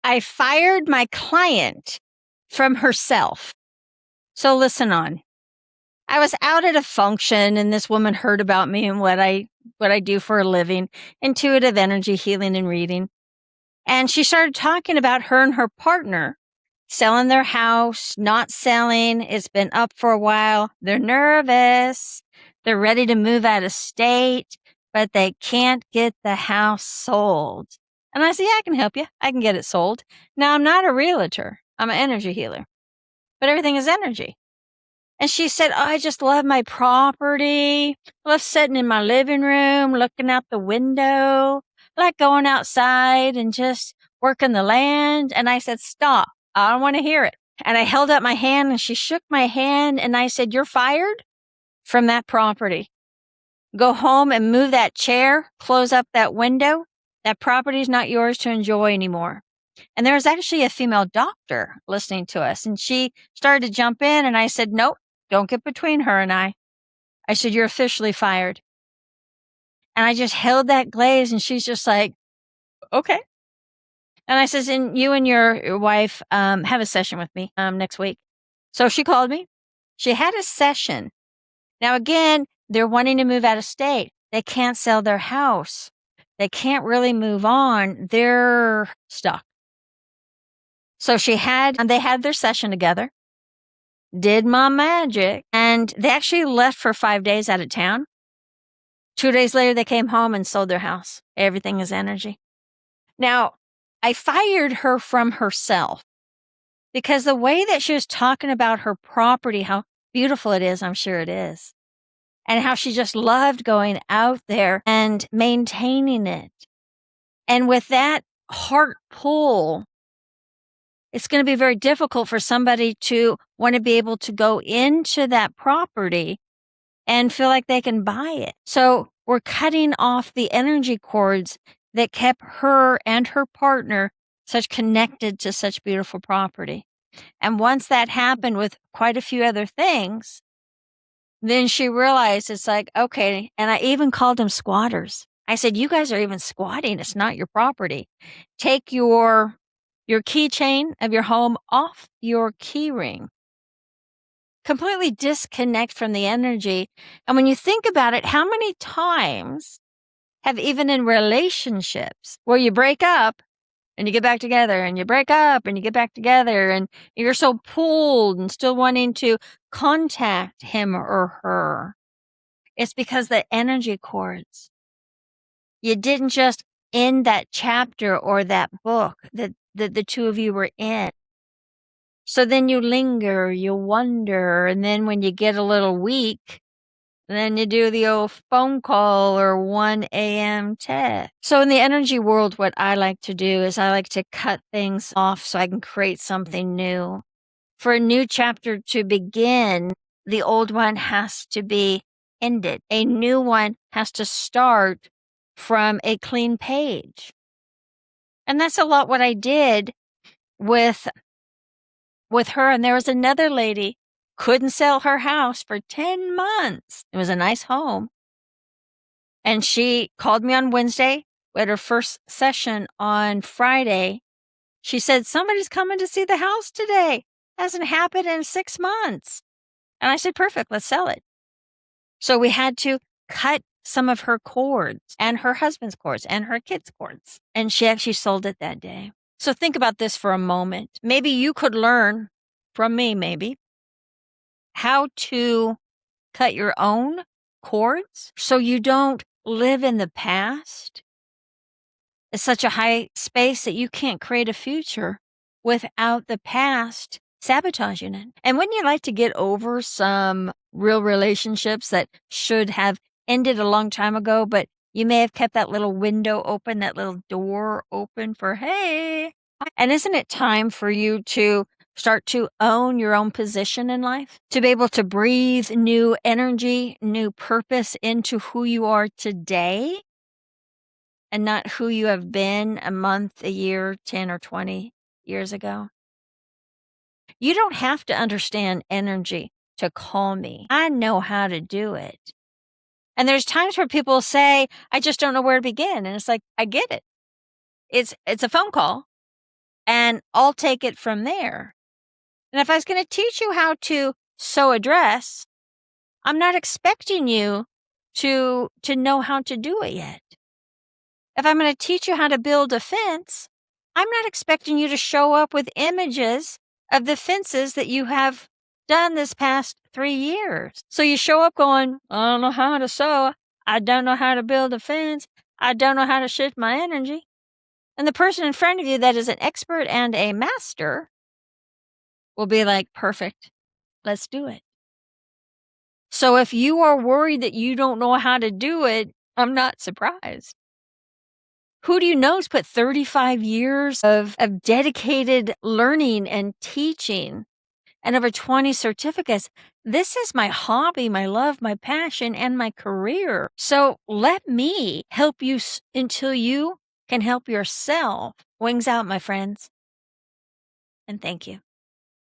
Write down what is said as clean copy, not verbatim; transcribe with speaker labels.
Speaker 1: I fired my client from herself. So listen on. I was out at a function and this woman heard about me and what I do for a living, intuitive energy healing and reading. And she started talking about her and her partner selling their house, not selling. It's been up for a while. They're nervous. They're ready to move out of state, but they can't get the house sold. And I said, yeah, I can help you. I can get it sold. Now, I'm not a realtor. I'm an energy healer, but everything is energy. And she said, oh, I just love my property. I love sitting in my living room, looking out the window, like going outside and just working the land. And I said, stop. I don't want to hear it. And I held up my hand and she shook my hand and I said, you're fired from that property. Go home and move that chair, close up that window. That property is not yours to enjoy anymore. And there was actually a female doctor listening to us and she started to jump in and I said, nope, don't get between her and I. I said, you're officially fired. And I just held that glaze and she's just like, okay. And I says, and you and your wife have a session with me next week. So she called me. She had a session. Now, again, they're wanting to move out of state. They can't sell their house. They can't really move on. They're stuck. So they had their session together, did my magic, and they actually left for 5 days out of town. 2 days later, they came home and sold their house. Everything is energy. Now, I fired her from herself because the way that she was talking about her property, how beautiful it is, I'm sure it is, and how she just loved going out there and maintaining it. And with that heart pull, it's going to be very difficult for somebody to want to be able to go into that property and feel like they can buy it. So we're cutting off the energy cords that kept her and her partner such connected to such beautiful property. And once that happened with quite a few other things, then she realized it's like, okay. And I even called them squatters. I said, you guys are even squatting. It's not your property. Take your keychain of your home off your key ring. Completely disconnect from the energy. And when you think about it, how many times have even in relationships where you break up and you get back together and you break up and you get back together and you're so pulled and still wanting to contact him or her? It's because the energy cords. You didn't just end that chapter or that book that the two of you were in. So then you linger, you wonder, and then when you get a little weak, then you do the old phone call or 1 a.m. text. So in the energy world, what I like to do is I like to cut things off so I can create something new. For a new chapter to begin, the old one has to be ended. A new one has to start from a clean page. And that's a lot what I did with her. And there was another lady, couldn't sell her house for 10 months. It was a nice home. And she called me on Wednesday. We had her first session on Friday. She said, somebody's coming to see the house today. Hasn't happened in 6 months. And I said, perfect, let's sell it. So we had to cut some of her cords and her husband's cords and her kids' cords. And she actually sold it that day. So think about this for a moment. Maybe you could learn from me, maybe, how to cut your own cords so you don't live in the past. It's such a high space that you can't create a future without the past sabotaging it. And wouldn't you like to get over some real relationships that should have ended a long time ago, but you may have kept that little window open, that little door open for, hey. And isn't it time for you to start to own your own position in life? To be able to breathe new energy, new purpose into who you are today and not who you have been a month, a year, 10 or 20 years ago? You don't have to understand energy to call me. I know how to do it. And there's times where people say, I just don't know where to begin. And it's like, I get it. It's a phone call. and I'll take it from there. And if I was gonna teach you how to sew a dress, I'm not expecting you to know how to do it yet. If I'm gonna teach you how to build a fence, I'm not expecting you to show up with images of the fences that you have done this past 3 years. So you show up going, "I don't know how to sew. I don't know how to build a fence. I don't know how to shift my energy." And the person in front of you that is an expert and a master will be like, "Perfect. Let's do it." So if you are worried that you don't know how to do it, I'm not surprised. Who do you know has put 35 years of dedicated learning and teaching and over 20 certificates? This is my hobby, my love, my passion, and my career. So let me help you until you can help yourself. Wings out, my friends. And thank you.